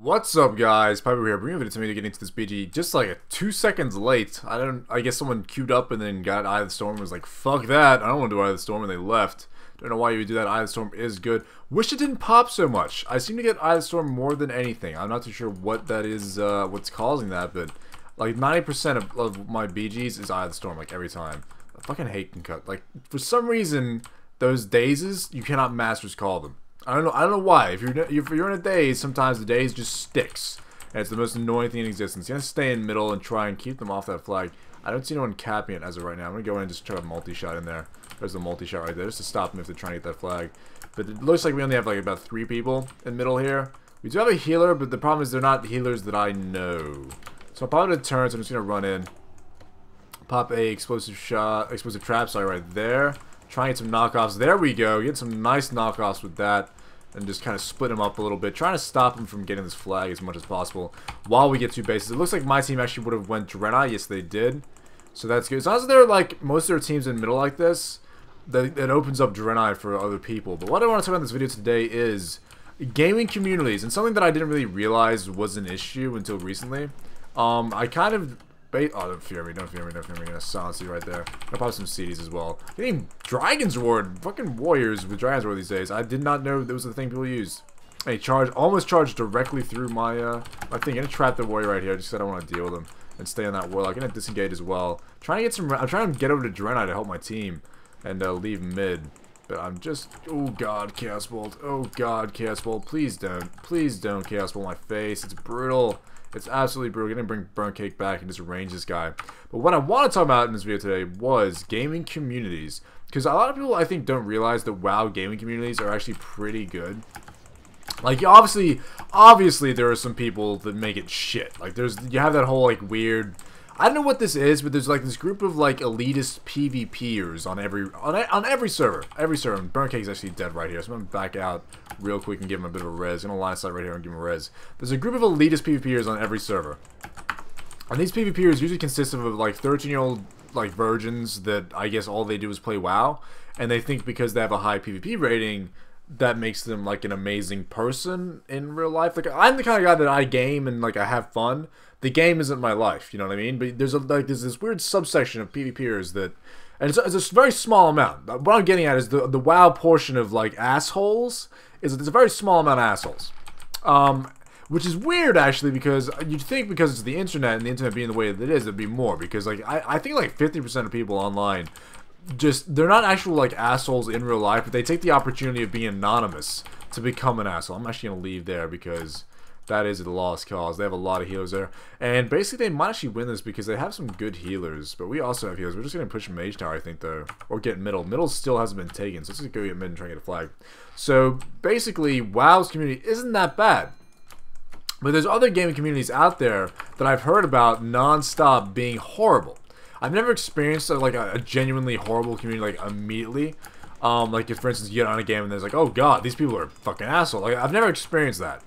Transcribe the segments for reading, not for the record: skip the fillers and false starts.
What's up, guys? Pypo here, bringing it to me to get into this BG just like 2 seconds late. I guess someone queued up and then got Eye of the Storm and was like, fuck that, I don't want to do Eye of the Storm, and they left. Don't know why you would do that. Eye of the Storm is good. Wish it didn't pop so much. I seem to get Eye of the Storm more than anything. I'm not too sure what that is, what's causing that, but like 90% of my BGs is Eye of the Storm, like every time. I fucking hate Concut. Like, for some reason, those dazes, you cannot Masters Call them. I don't know why. If you're in a daze, sometimes the daze just sticks, and it's the most annoying thing in existence. You gotta stay in middle and try and keep them off that flag. I don't see no one capping it as of right now. I'm gonna go in and just try a multi-shot in there. There's the multi-shot right there, just to stop them if they're trying to get that flag. But it looks like we only have like about 3 people in middle here. We do have a healer, but the problem is they're not healers that I know. So I'm probably gonna turn, so I'm just gonna run in, pop a explosive trap, sorry, right there. Try and get some knockoffs. There we go. Get some nice knockoffs with that. And just kind of split them up a little bit. Trying to stop them from getting this flag as much as possible while we get 2 bases. It looks like my team actually would have went Draenei. Yes, they did. So that's good. As long as they're like most of their teams in the middle like this, it opens up Draenei for other people. But what I want to talk about in this video today is gaming communities. And something that I didn't really realize was an issue until recently. I kind of... Oh, don't fear me, don't fear me, don't fear me. I'm gonna silence you right there. I'll pop some CDs as well. Getting Dragon's Reward. Fucking warriors with Dragon's Reward these days. I did not know that was the thing people used. Hey, almost charged directly through my thing. I'm gonna trap the warrior right here just because I don't want to deal with him. And stay on that warlock. I'm gonna disengage as well. I'm trying to get over to Draenei to help my team. And leave mid. But I'm just... Oh god, Chaos Bolt. Oh god, Chaos Bolt. Please don't. Please don't Chaos Bolt my face. It's brutal. It's absolutely brutal. We're gonna bring Burn Cake back and just range this guy. But what I want to talk about in this video today was gaming communities. Because a lot of people, I think, don't realize that WoW gaming communities are actually pretty good. Like, obviously there are some people that make it shit. Like, you have that whole, like, weird... I don't know what this is, but there's like this group of like elitist PvPers on every server. Every server. And Burn Cake's actually dead right here, so I'm gonna back out real quick and give him a bit of a res. I'm gonna line of sight right here and give him a res. There's a group of elitist PvPers on every server. And these PvPers usually consist of like 13-year-old like virgins that I guess all they do is play WoW, and they think because they have a high PvP rating that makes them like an amazing person in real life. Like, I'm the kind of guy that I game and like I have fun. The game isn't my life, you know what I mean? But there's this weird subsection of PvPers that, and it's a very small amount. What I'm getting at is the WoW portion of like assholes is there's a very small amount of assholes, which is weird actually, because you'd think because it's the internet and the internet being the way that it is, there'd be more. Because like I think like 50% of people online they're not actual like assholes in real life, but they take the opportunity of being anonymous to become an asshole. I'm actually gonna leave there because that is a lost cause. They have a lot of healers there. And basically, they might actually win this because they have some good healers. But we also have healers. We're just going to push Mage Tower, I think, though. Or get middle. Middle still hasn't been taken. So let's just go get mid and try and get a flag. So, basically, WoW's community isn't that bad. But there's other gaming communities out there that I've heard about non-stop being horrible. I've never experienced like a genuinely horrible community like immediately. Like if, for instance, you get on a game and there's like, oh god, these people are fucking assholes. Like, I've never experienced that.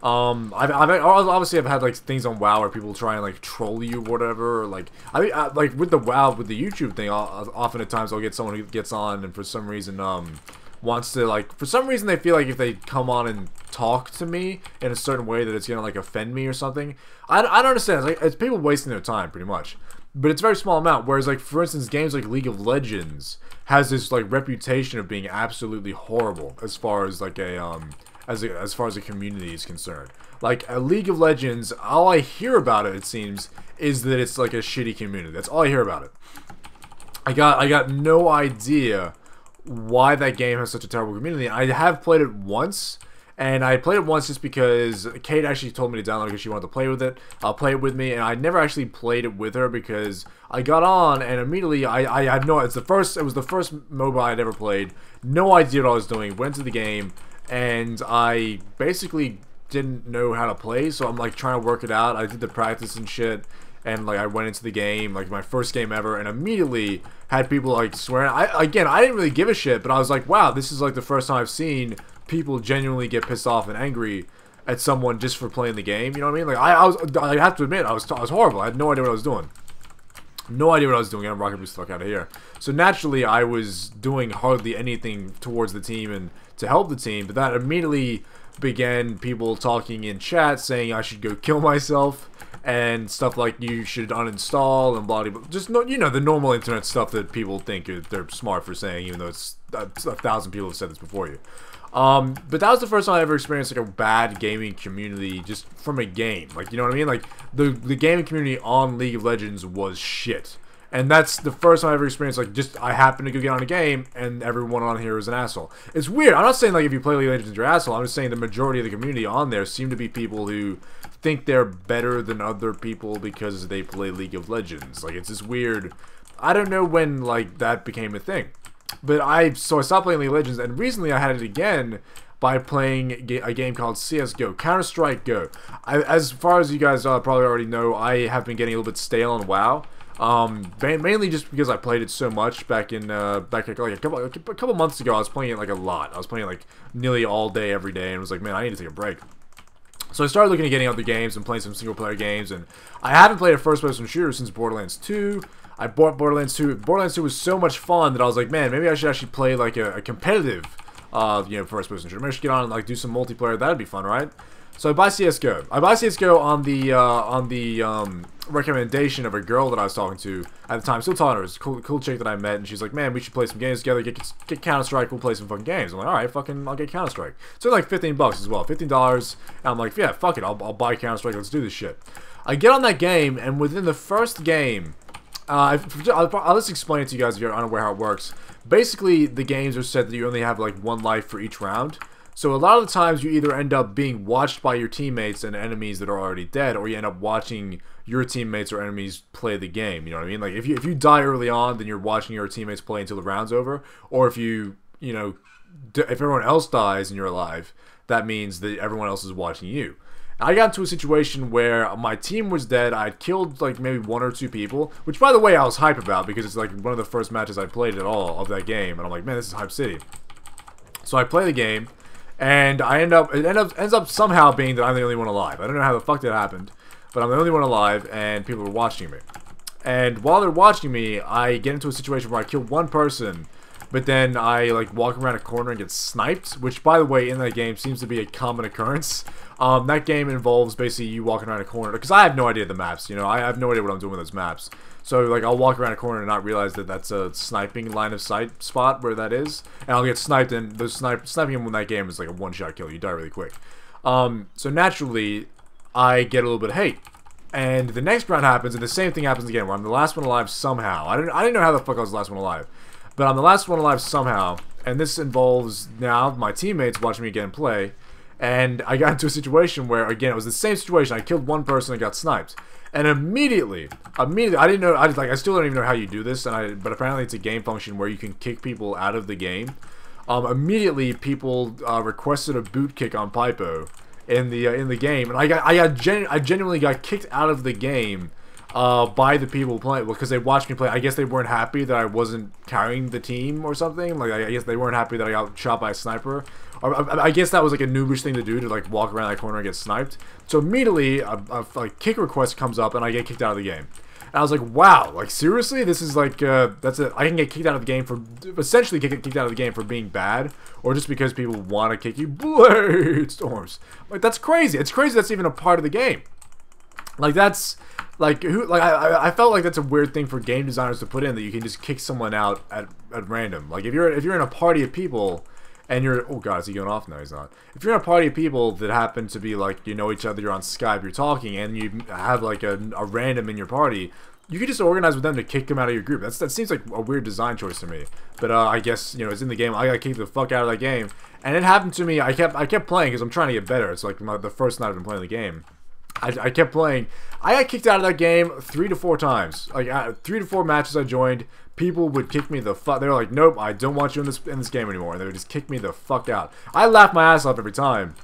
Obviously I've had like things on WoW where people try and like troll you or whatever, or like like with the WoW with the YouTube thing. Often at times I'll get someone who gets on and for some reason wants to like they feel like if they come on and talk to me in a certain way that it's gonna like offend me or something. I don't understand. It's like it's people wasting their time pretty much. But it's a very small amount. Whereas like for instance games like League of Legends has this like reputation of being absolutely horrible as far as like a as far as the community is concerned. Like, a League of Legends, all I hear about it seems, is that it's like a shitty community. That's all I hear about it. I got no idea why that game has such a terrible community. I have played it once, and I played it once just because Kate actually told me to download it because she wanted to play with it. Play it with me, and I never actually played it with her because I got on and immediately I had no. It was the first MOBA I'd ever played. No idea what I was doing. Went to the game. And I basically didn't know how to play, so I'm like trying to work it out. I did the practice and shit, and like I went into the game, like my first game ever, and immediately had people like swearing. I didn't really give a shit, but I was like, wow, this is like the first time I've seen people genuinely get pissed off and angry at someone just for playing the game. You know what I mean? Like I have to admit, I was horrible. I had no idea what I was doing. No idea what I was doing. I'm rocket boost the fuck out of here. So naturally, I was doing hardly anything towards the team and to help the team, but that immediately began people talking in chat saying I should go kill myself and stuff like you should uninstall and blah blah. Just you know, the normal internet stuff that people think they're smart for saying, even though it's 1,000 people have said this before you. But that was the first time I ever experienced like a bad gaming community just from a game. Like, you know what I mean? Like the gaming community on League of Legends was shit. And that's the first time I ever experienced, like, just, I happened to go get on a game, and everyone on here is an asshole. It's weird. I'm not saying, like, if you play League of Legends, you're an asshole. I'm just saying the majority of the community on there seem to be people who think they're better than other people because they play League of Legends. Like, it's just weird. I don't know when, like, that became a thing. But so I stopped playing League of Legends, and recently I had it again by playing a game called CSGO, Counter-Strike Go. As far as you guys probably already know, I have been getting a little bit stale on WoW. Mainly just because I played it so much back in like a couple months ago. I was playing it like a lot. I was playing it like nearly all day every day, and was like, man, I need to take a break. So I started looking at getting other games and playing some single player games, and I haven't played a first person shooter since Borderlands 2. I bought Borderlands 2. Borderlands 2 was so much fun that I was like, man, maybe I should actually play like a competitive you know, first person shooter. Maybe I should get on and like do some multiplayer. That'd be fun, right? So I buy CSGO. I buy CSGO on the recommendation of a girl that I was talking to at the time. Still talking to her. It was a cool chick that I met, and she's like, man, we should play some games together. Get Counter-Strike. We'll play some fucking games. I'm like, all right, fucking, I'll get Counter-Strike. So like $15 as well, $15. And I'm like, yeah, fuck it, I'll buy Counter-Strike. Let's do this shit. I get on that game, and within the first game, I'll just explain it to you guys if you're unaware how it works. Basically, the games are said that you only have like one life for each round. So a lot of the times you either end up being watched by your teammates and enemies that are already dead, or you end up watching your teammates or enemies play the game. You know what I mean? Like if you die early on, then you're watching your teammates play until the round's over. Or if you know, if everyone else dies and you're alive, that means that everyone else is watching you. I got into a situation where my team was dead. I had killed like maybe 1 or 2 people, which by the way I was hype about because it's like one of the first matches I played at all of that game, and I'm like, man, this is Hype City. So I play the game. And it ends up somehow being that I'm the only one alive. I don't know how the fuck that happened, but I'm the only one alive, and people are watching me. And while they're watching me, I get into a situation where I kill one person, but then I like walk around a corner and get sniped, which by the way in that game seems to be a common occurrence. That game involves basically you walking around a corner, because I have no idea the maps, you know, I have no idea what I'm doing with those maps. So like I'll walk around a corner and not realize that that's a sniping line of sight spot where that is, and I'll get sniped, and the sniping him in that game is like a one-shot kill. You die really quick. So naturally, I get a little bit of hate. And the next round happens, and the same thing happens again, where I'm the last one alive somehow. I didn't know how the fuck I was the last one alive, but I'm the last one alive somehow, and this involves now my teammates watching me again play. And I got into a situation where, again, it was the same situation. I killed one person and got sniped. And immediately, I didn't know, I still don't even know how you do this, but apparently it's a game function where you can kick people out of the game. Immediately, people requested a boot kick on Pypo in the game, and I genuinely got kicked out of the game by the people playing, because they watched me play. I guess they weren't happy that I wasn't carrying the team or something. Like I guess they weren't happy that I got shot by a sniper. I guess that was like a noobish thing to do, to like walk around that corner and get sniped. So immediately a kick request comes up and I get kicked out of the game. And I was like, wow, like seriously, this is like that's it. I can get kicked out of the game for essentially get kicked out of the game for being bad, or just because people want to kick you. Blade storms, like that's crazy. It's crazy that's even a part of the game. Like that's like I felt like that's a weird thing for game designers to put in, that you can just kick someone out at random. Like if you're in a party of people. And you're, oh god, is he going off? No, he's not. If you're in a party of people that happen to be like, you know each other, you're on Skype, you're talking, and you have like a random in your party, you could just organize with them to kick them out of your group. That seems like a weird design choice to me. But I guess, you know, it's in the game. I got kicked the fuck out of that game. And it happened to me, I kept playing because I'm trying to get better. It's like the first night I've been playing the game. I kept playing. I got kicked out of that game 3 to 4 times. Like 3 to 4 matches I joined, people would kick me the fuck. They were like, "Nope, I don't want you in this game anymore." And they would just kick me the fuck out. I laughed my ass off every time.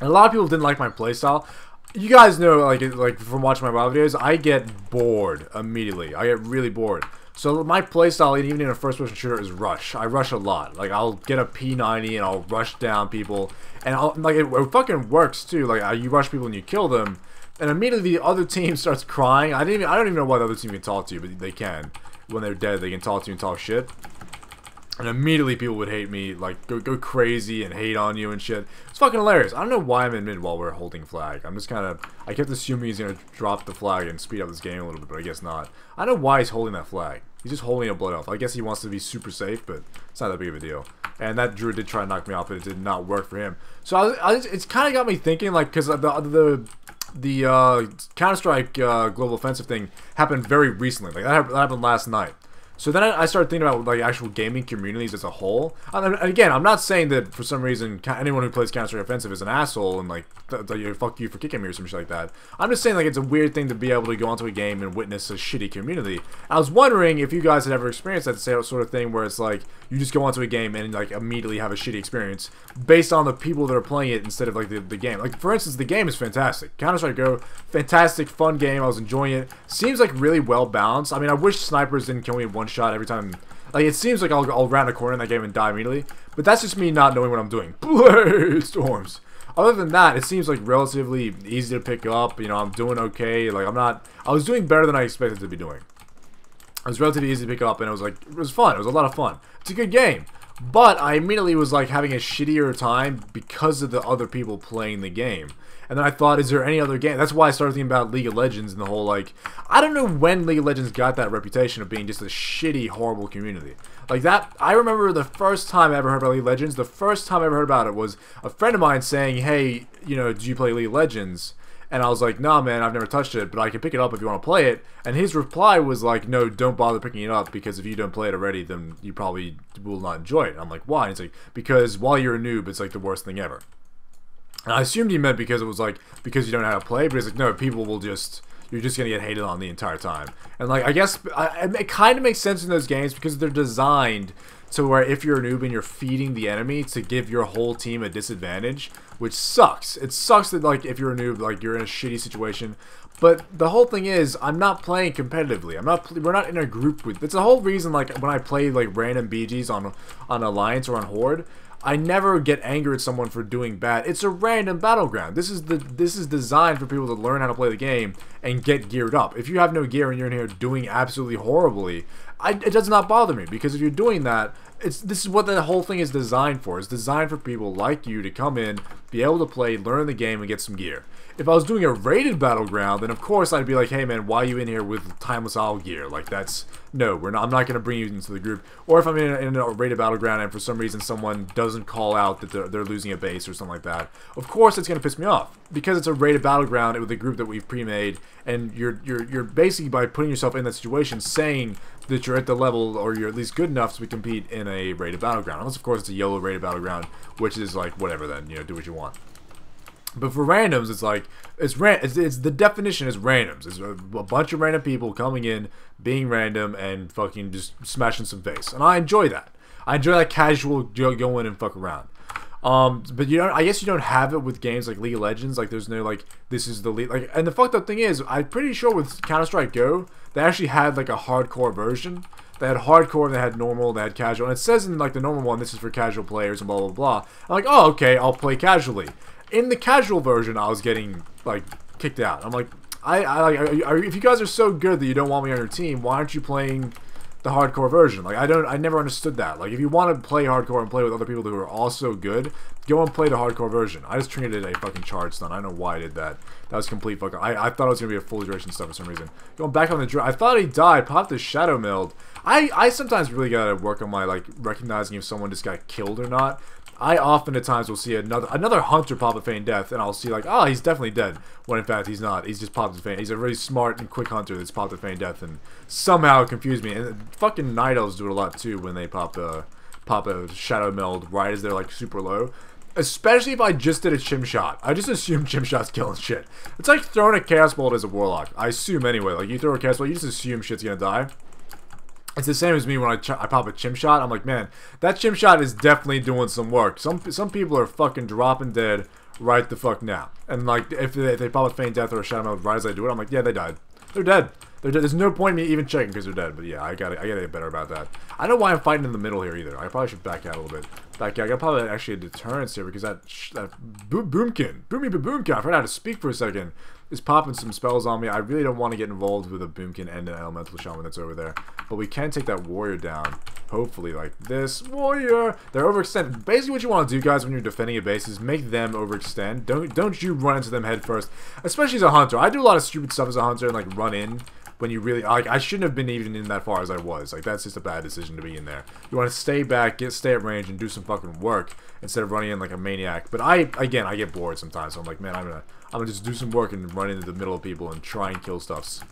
And a lot of people didn't like my playstyle. You guys know, like from watching my WoW videos, I get bored immediately. I get really bored. So my playstyle, even in a first-person shooter, is rush. I rush a lot. Like I'll get a P90 and I'll rush down people, and it fucking works too. Like you rush people and you kill them, and immediately the other team starts crying. I don't even know why the other team can talk to you, but they can. When they're dead, they can talk to you and talk shit. And immediately people would hate me, like go crazy and hate on you and shit. It's fucking hilarious. I don't know why I'm in mid while we're holding flag. I'm just kind of, I kept assuming he's gonna drop the flag and speed up this game a little bit, but I guess not. I don't know why he's holding that flag. He's just holding a blood elf. I guess he wants to be super safe, but it's not that big of a deal. And that druid did try to knock me off, but it did not work for him. So it's kind of got me thinking, like, because the Counter-Strike Global Offensive thing happened very recently. Like that happened last night. So then I started thinking about like actual gaming communities as a whole. And again, I'm not saying that for some reason anyone who plays Counter-Strike Offensive is an asshole and like fuck you for kicking me or some shit like that. I'm just saying like it's a weird thing to be able to go onto a game and witness a shitty community. I was wondering if you guys had ever experienced that sort of thing where it's like you just go onto a game and like immediately have a shitty experience based on the people that are playing it instead of like the game. Like for instance, the game is fantastic. Counter-Strike Go, fantastic, fun game. I was enjoying it. Seems like really well balanced. I mean, I wish snipers didn't kill me in one shot every time. Like it seems like I'll round a corner in that game and die immediately, but that's just me not knowing what I'm doing. Blade storms. Other than that, it seems like relatively easy to pick up. You know, I'm doing okay. Like I was doing better than I expected to be doing. It was relatively easy to pick up, and it was fun. It was a lot of fun. It's a good game. But I immediately was like having a shittier time because of the other people playing the game. And then I thought, is there any other game? That's why I started thinking about League of Legends and the whole, like, I don't know when League of Legends got that reputation of being just a shitty, horrible community. Like that, I remember the first time I ever heard about League of Legends, the first time I ever heard about it was a friend of mine saying, hey, you know, do you play League of Legends? And I was like, nah, man, I've never touched it, but I can pick it up if you want to play it. And his reply was like, no, don't bother picking it up, because if you don't play it already, then you probably will not enjoy it. And I'm like, why? And he's like, because while you're a noob, it's like the worst thing ever. And I assumed he meant because it was like, because you don't know how to play, but he's like, no, people will just, you're just going to get hated on the entire time. And like, I guess, it kind of makes sense in those games because they're designed to where if you're a noob and you're feeding the enemy to give your whole team a disadvantage, which sucks. It sucks that like if you're a noob, like you're in a shitty situation. But the whole thing is, I'm not playing competitively. We're not in a group with. It's the whole reason like when I play like random BGs on Alliance or on Horde, I never get angry at someone for doing bad. It's a random battleground. This is designed for people to learn how to play the game and get geared up. If you have no gear and you're in here doing absolutely horribly, it does not bother me, because if you're doing that, this is what the whole thing is designed for. It's designed for people like you to come in, be able to play, learn the game, and get some gear. If I was doing a rated battleground, then of course I'd be like, hey man, why are you in here with timeless owl gear? Like that's, no, I'm not going to bring you into the group. Or if I'm in a rated battleground and for some reason someone doesn't call out that they're losing a base or something like that, of course it's going to piss me off. Because it's a rated battleground with a group that we've pre-made, and you're basically, by putting yourself in that situation, saying that you're at the level, or you're at least good enough to compete in a rated battleground. Unless of course it's a YOLO rated battleground, which is like, whatever then, you know, do what you want. But for randoms, it's like, it's the definition is randoms. It's a bunch of random people coming in, being random, and fucking just smashing some face. And I enjoy that. I enjoy that casual go in and fuck around. But you don't, I guess you don't have it with games like League of Legends. Like there's no like, this is the lead, like, and the fucked up thing is, I'm pretty sure with Counter-Strike Go, they actually had like a hardcore version. They had hardcore, they had normal, they had casual, and it says in like the normal one, this is for casual players and blah blah blah. I'm like, oh okay, I'll play casually. In the casual version, I was getting like kicked out. I'm like, if you guys are so good that you don't want me on your team, why aren't you playing the hardcore version? Like I never understood that. Like if you want to play hardcore and play with other people who are also good, go and play the hardcore version. I just treated it a fucking charge stun. I don't know why I did that. That was complete fucking. I thought it was gonna be a full duration stuff for some reason. Going back on the drill, I thought he died. Popped the shadow meld. I sometimes really gotta work on my like recognizing if someone just got killed or not. I often at times will see another hunter pop a feign death, and I'll see like, oh, he's definitely dead, when in fact he's not. He's just popped a feign. He's a really smart and quick hunter that's popped a feign death, and somehow confused me. And fucking night elves do it a lot too when they pop a shadow meld right as they're like super low. Especially if I just did a chim shot. I just assume chim shot's killing shit. It's like throwing a chaos bolt as a warlock. I assume anyway. Like you throw a chaos bolt, you just assume shit's gonna die. It's the same as me when I pop a chim shot. I'm like, man, that chim shot is definitely doing some work. Some people are fucking dropping dead right the fuck now. And like, if they pop a feign death or a shadow meld right as I do it, I'm like, yeah, they died. They're dead. They're dead. There's no point in me even checking because they're dead. But yeah, I gotta get better about that. I don't know why I'm fighting in the middle here either. I probably should back out a little bit. Back out. I got probably actually a deterrence here because that boomkin, I forgot how to speak for a second, is popping some spells on me. I really don't want to get involved with a boomkin and an elemental shaman that's over there. But we can take that warrior down. hopefully like this. Warrior! They're overextended. Basically what you want to do, guys, when you're defending a base is make them overextend. Don't you run into them head first. Especially as a hunter. I do a lot of stupid stuff as a hunter and like run in when you really, like, I shouldn't have been even in that far as I was. Like, that's just a bad decision to be in there. You want to stay back, stay at range, and do some fucking work instead of running in like a maniac. But I get bored sometimes, so I'm like, man, I'm gonna just do some work and run into the middle of people and try and kill stuffs.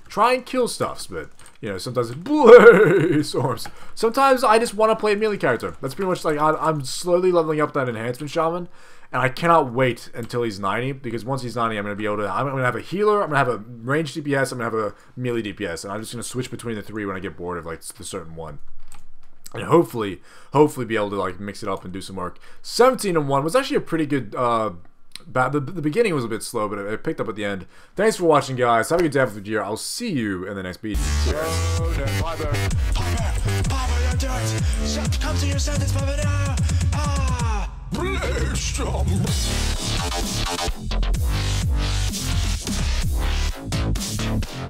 But, you know, sometimes it's blaze storms. Sometimes I just want to play a melee character. That's pretty much like, I'm slowly leveling up that enhancement shaman. And I cannot wait until he's 90, because once he's 90, I'm going to have a healer, I'm going to have a range DPS, I'm going to have a melee DPS, and I'm just going to switch between the three when I get bored of, like, the certain one. And hopefully be able to, like, mix it up and do some work. 17-1 was actually a pretty good, the beginning was a bit slow, but it picked up at the end. Thanks for watching, guys. Have a good day for the year. I'll see you in the next video. Come to your senses, Pypo now!